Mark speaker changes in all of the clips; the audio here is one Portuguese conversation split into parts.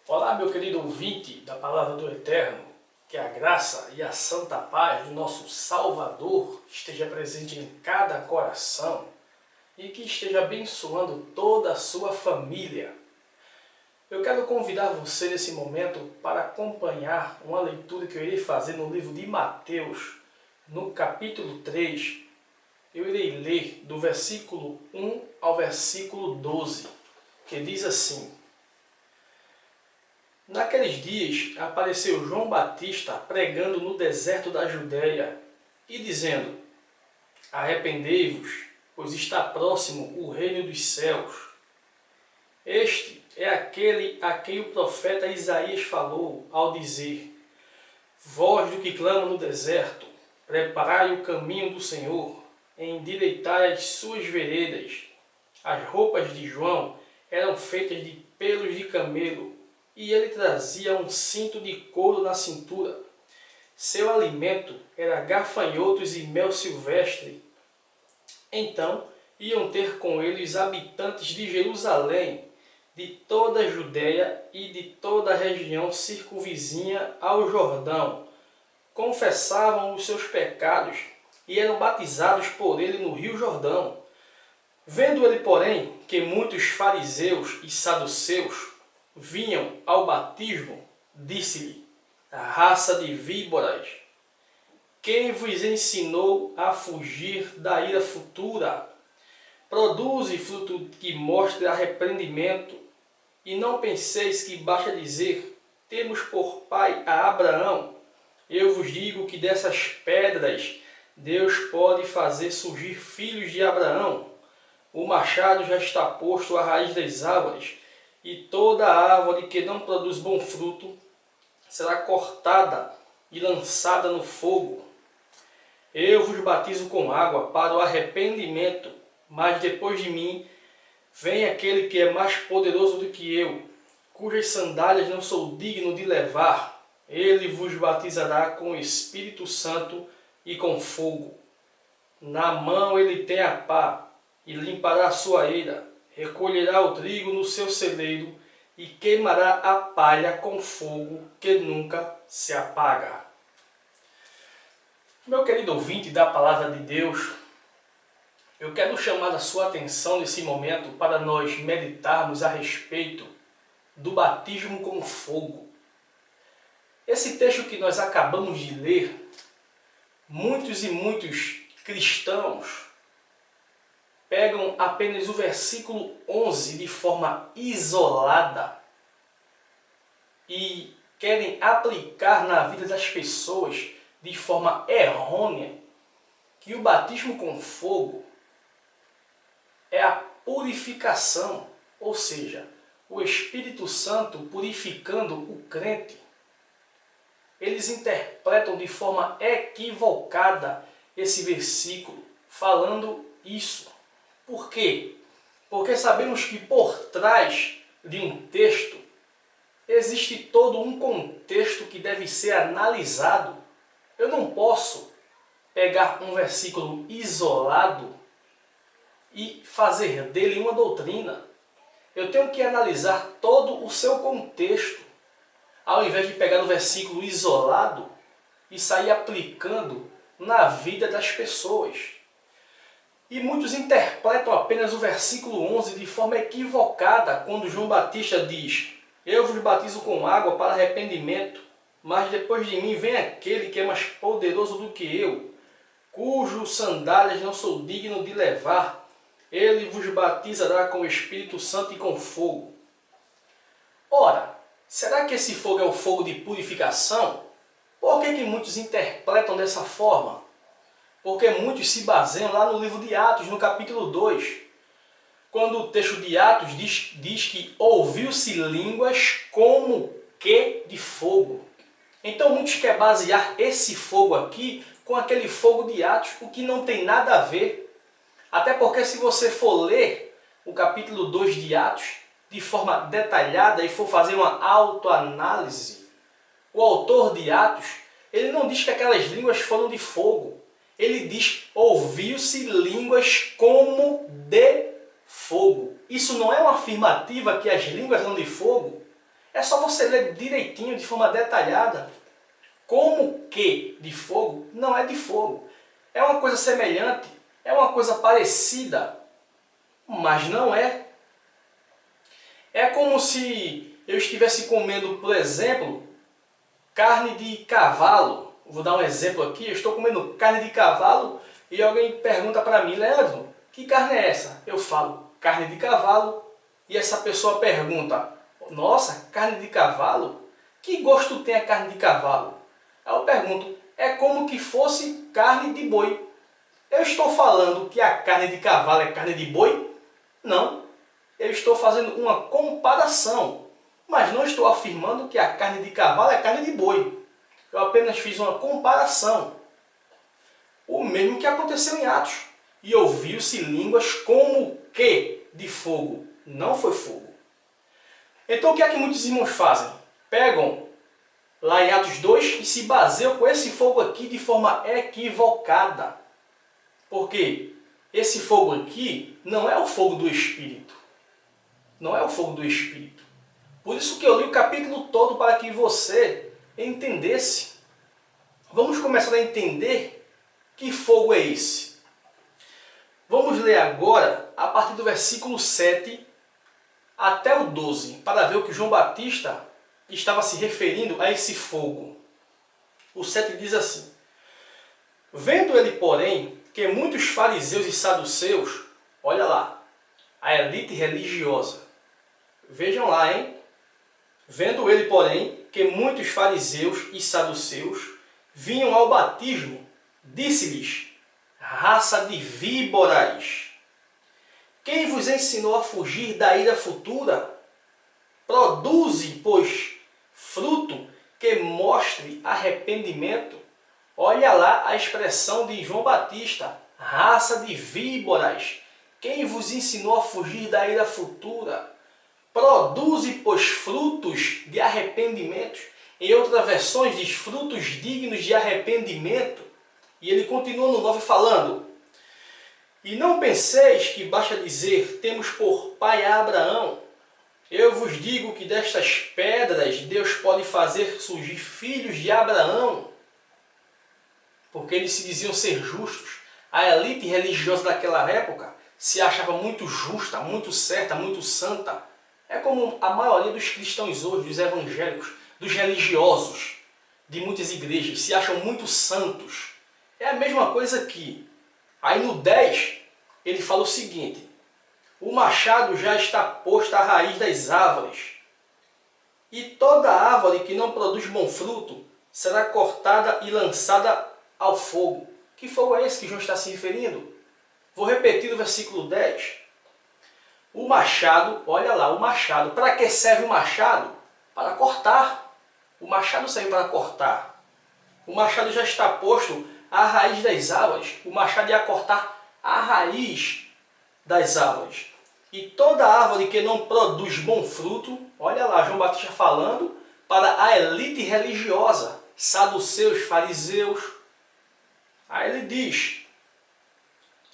Speaker 1: Olá, meu querido ouvinte da Palavra do Eterno, que a graça e a santa paz do nosso Salvador esteja presente em cada coração e que esteja abençoando toda a sua família. Eu quero convidar você nesse momento para acompanhar uma leitura que eu irei fazer no livro de Mateus, no capítulo 3. Eu irei ler do versículo 1 ao versículo 12, que diz assim: Naqueles dias apareceu João Batista pregando no deserto da Judéia e dizendo: Arrependei-vos, pois está próximo o reino dos céus. Este é aquele a quem o profeta Isaías falou ao dizer: Voz do que clama no deserto, preparai o caminho do Senhor, endireitai as suas veredas. As roupas de João eram feitas de pelos de camelo, e ele trazia um cinto de couro na cintura. Seu alimento era gafanhotos e mel silvestre. Então iam ter com ele os habitantes de Jerusalém, de toda a Judéia e de toda a região circunvizinha ao Jordão. Confessavam os seus pecados e eram batizados por ele no rio Jordão. Vendo ele, porém, que muitos fariseus e saduceus vinham ao batismo, disse-lhe: Raça de víboras, quem vos ensinou a fugir da ira futura? Produze fruto que mostre arrependimento, e não penseis que basta dizer: temos por pai a Abraão. Eu vos digo que dessas pedras Deus pode fazer surgir filhos de Abraão. O machado já está posto à raiz das árvores, e toda árvore que não produz bom fruto será cortada e lançada no fogo. Eu vos batizo com água para o arrependimento, mas depois de mim vem aquele que é mais poderoso do que eu, cujas sandálias não sou digno de levar. Ele vos batizará com o Espírito Santo e com fogo. Na mão ele tem a pá, e limpará a sua eira. Recolherá o trigo no seu celeiro e queimará a palha com fogo que nunca se apaga. Meu querido ouvinte da Palavra de Deus, eu quero chamar a sua atenção nesse momento para nós meditarmos a respeito do batismo com fogo. Esse texto que nós acabamos de ler, muitos e muitos cristãos pegam apenas o versículo 11 de forma isolada e querem aplicar na vida das pessoas de forma errônea que o batismo com fogo é a purificação, ou seja, o Espírito Santo purificando o crente. Eles interpretam de forma equivocada esse versículo, falando isso. Por quê? Porque sabemos que por trás de um texto existe todo um contexto que deve ser analisado. Eu não posso pegar um versículo isolado e fazer dele uma doutrina. Eu tenho que analisar todo o seu contexto, ao invés de pegar o versículo isolado e sair aplicando na vida das pessoas. E muitos interpretam apenas o versículo 11 de forma equivocada, quando João Batista diz: Eu vos batizo com água para arrependimento, mas depois de mim vem aquele que é mais poderoso do que eu, cujos sandálias não sou digno de levar. Ele vos batizará com o Espírito Santo e com fogo. Ora, será que esse fogo é o fogo de purificação? Por que muitos interpretam dessa forma? Porque muitos se baseiam lá no livro de Atos, no capítulo 2, quando o texto de Atos diz que ouviu-se línguas como que de fogo. Então muitos querem basear esse fogo aqui com aquele fogo de Atos, o que não tem nada a ver. Até porque se você for ler o capítulo 2 de Atos de forma detalhada e for fazer uma autoanálise, o autor de Atos, ele não diz que aquelas línguas foram de fogo. Ele diz: ouviu-se línguas como de fogo. Isso não é uma afirmativa que as línguas são de fogo? É só você ler direitinho, de forma detalhada, como que de fogo não é de fogo. É uma coisa semelhante, é uma coisa parecida, mas não é. É como se eu estivesse comendo, por exemplo, carne de cavalo. Vou dar um exemplo aqui, eu estou comendo carne de cavalo e alguém pergunta para mim: Leandro, que carne é essa? Eu falo, carne de cavalo, e essa pessoa pergunta: nossa, carne de cavalo? Que gosto tem a carne de cavalo? Aí eu pergunto: é como que fosse carne de boi. Eu estou falando que a carne de cavalo é carne de boi? Não. Eu estou fazendo uma comparação, mas não estou afirmando que a carne de cavalo é carne de boi. Eu apenas fiz uma comparação. O mesmo que aconteceu em Atos. E ouviu-se línguas como que de fogo. Não foi fogo. Então o que é que muitos irmãos fazem? Pegam lá em Atos 2 e se baseiam com esse fogo aqui de forma equivocada. Porque esse fogo aqui não é o fogo do Espírito. Não é o fogo do Espírito. Por isso que eu li o capítulo todo para que você entendesse. Vamos começar a entender que fogo é esse. Vamos ler agora a partir do versículo 7 até o 12, para ver o que João Batista estava se referindo a esse fogo. O 7 diz assim: vendo ele, porém, que muitos fariseus e saduceus, olha lá, a elite religiosa, vejam lá, hein? Vendo ele, porém, que muitos fariseus e saduceus vinham ao batismo, disse-lhes: raça de víboras, quem vos ensinou a fugir da ira futura? Produze, pois, fruto que mostre arrependimento. Olha lá a expressão de João Batista: raça de víboras, quem vos ensinou a fugir da ira futura? Produze, pois, frutos de arrependimento. Em outras versões diz frutos dignos de arrependimento. E ele continua no 9 falando: e não penseis que basta dizer, temos por pai a Abraão. Eu vos digo que destas pedras Deus pode fazer surgir filhos de Abraão. Porque eles se diziam ser justos. A elite religiosa daquela época se achava muito justa, muito certa, muito santa. É como a maioria dos cristãos hoje, dos evangélicos, dos religiosos de muitas igrejas, se acham muito santos. É a mesma coisa aqui. Aí no 10, ele fala o seguinte: o machado já está posto à raiz das árvores, e toda árvore que não produz bom fruto será cortada e lançada ao fogo. Que fogo é esse que João está se referindo? Vou repetir o versículo 10. O machado, olha lá, o machado. Para que serve o machado? Para cortar. O machado serve para cortar. O machado já está posto à raiz das árvores. O machado ia cortar a raiz das árvores. E toda árvore que não produz bom fruto, olha lá, João Batista falando para a elite religiosa, saduceus, fariseus. Aí ele diz: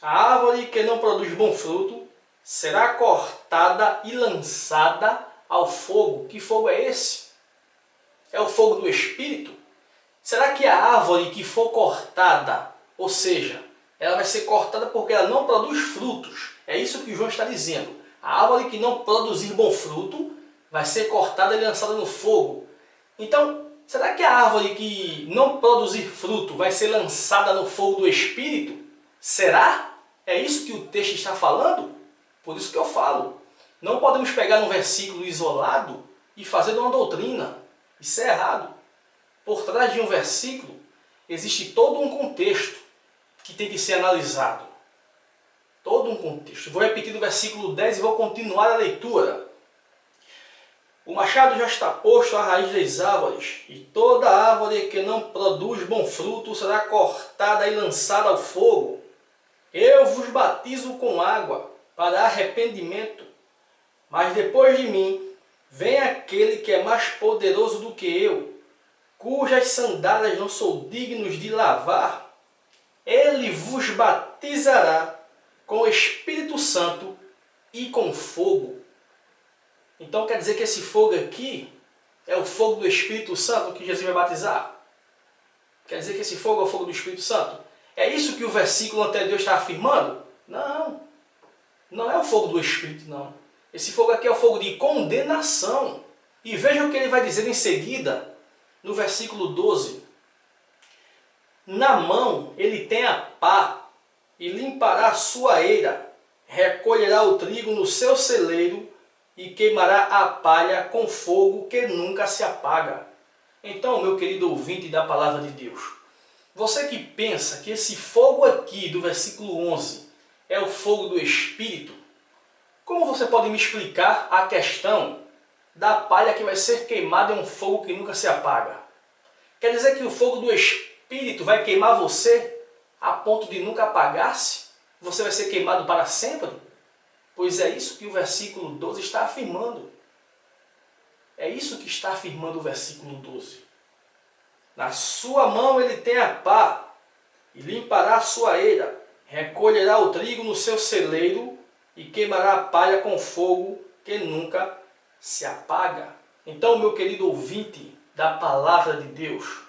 Speaker 1: a árvore que não produz bom fruto será cortada e lançada ao fogo. Que fogo é esse? É o fogo do Espírito? Será que a árvore que for cortada, ou seja, ela vai ser cortada porque ela não produz frutos? É isso que João está dizendo. A árvore que não produzir bom fruto vai ser cortada e lançada no fogo. Então, será que a árvore que não produzir fruto vai ser lançada no fogo do Espírito? Será? É isso que o texto está falando? Por isso que eu falo. Não podemos pegar um versículo isolado e fazer uma doutrina. Isso é errado. Por trás de um versículo existe todo um contexto que tem que ser analisado. Todo um contexto. Vou repetir o versículo 10 e vou continuar a leitura. O machado já está posto à raiz das árvores, e toda árvore que não produz bom fruto será cortada e lançada ao fogo. Eu vos batizo com água para arrependimento, mas depois de mim vem aquele que é mais poderoso do que eu, cujas sandálias não sou digno de lavar. Ele vos batizará com o Espírito Santo e com fogo. Então quer dizer que esse fogo aqui é o fogo do Espírito Santo que Jesus vai batizar? Quer dizer que esse fogo é o fogo do Espírito Santo? É isso que o versículo anterior está afirmando? Não. Não é o fogo do Espírito, não. Esse fogo aqui é o fogo de condenação. E veja o que ele vai dizer em seguida, no versículo 12. Na mão ele tem a pá, e limpará a sua eira, recolherá o trigo no seu celeiro, e queimará a palha com fogo que nunca se apaga. Então, meu querido ouvinte da palavra de Deus, você que pensa que esse fogo aqui do versículo 11 é o fogo do Espírito, como você pode me explicar a questão da palha que vai ser queimada em um fogo que nunca se apaga? Quer dizer que o fogo do Espírito vai queimar você a ponto de nunca apagar-se? Você vai ser queimado para sempre? Pois é isso que o versículo 12 está afirmando. É isso que está afirmando o versículo 12. Na sua mão ele tem a pá, e limpará a sua eira, recolherá o trigo no seu celeiro, e queimará a palha com fogo que nunca se apaga. Então, meu querido ouvinte da palavra de Deus,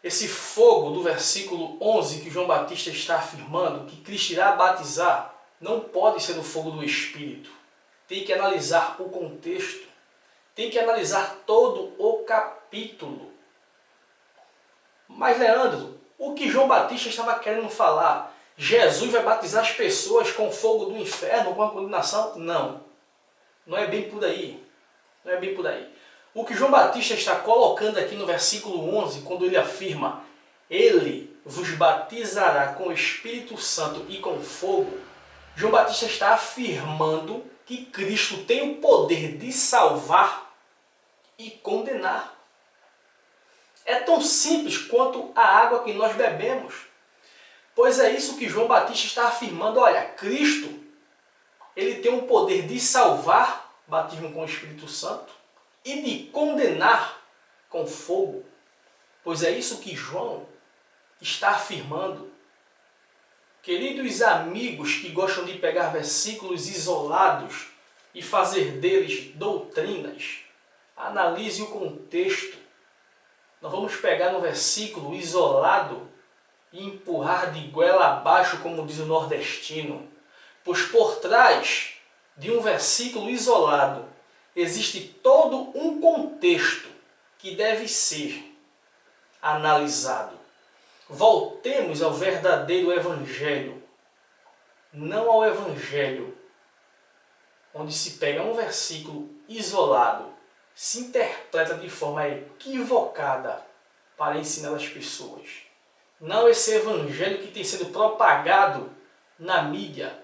Speaker 1: esse fogo do versículo 11 que João Batista está afirmando, que Cristo irá batizar, não pode ser o fogo do Espírito. Tem que analisar o contexto. Tem que analisar todo o capítulo. Mas, Leandro, o que João Batista estava querendo falar? Jesus vai batizar as pessoas com fogo do inferno, com a condenação? Não. Não é bem por aí. Não é bem por aí. O que João Batista está colocando aqui no versículo 11, quando ele afirma: Ele vos batizará com o Espírito Santo e com fogo, João Batista está afirmando que Cristo tem o poder de salvar e condenar. É tão simples quanto a água que nós bebemos. Pois é isso que João Batista está afirmando. Olha, Cristo, ele tem o poder de salvar, batismo com o Espírito Santo, e de condenar com fogo. Pois é isso que João está afirmando. Queridos amigos que gostam de pegar versículos isolados e fazer deles doutrinas, analise o contexto. Nós vamos pegar no versículo isolado e empurrar de goela abaixo, como diz o nordestino. Pois por trás de um versículo isolado existe todo um contexto que deve ser analisado. Voltemos ao verdadeiro Evangelho, não ao Evangelho onde se pega um versículo isolado, se interpreta de forma equivocada para ensinar as pessoas. Não esse Evangelho que tem sido propagado na mídia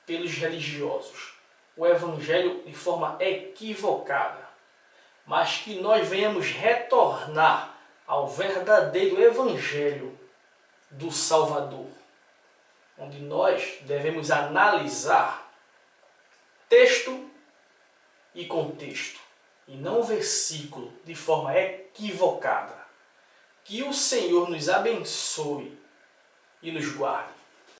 Speaker 1: pelos religiosos. O Evangelho de forma equivocada. Mas que nós venhamos retornar ao verdadeiro Evangelho do Salvador, onde nós devemos analisar texto e contexto, e não versículo de forma equivocada. Que o Senhor nos abençoe e nos guarde.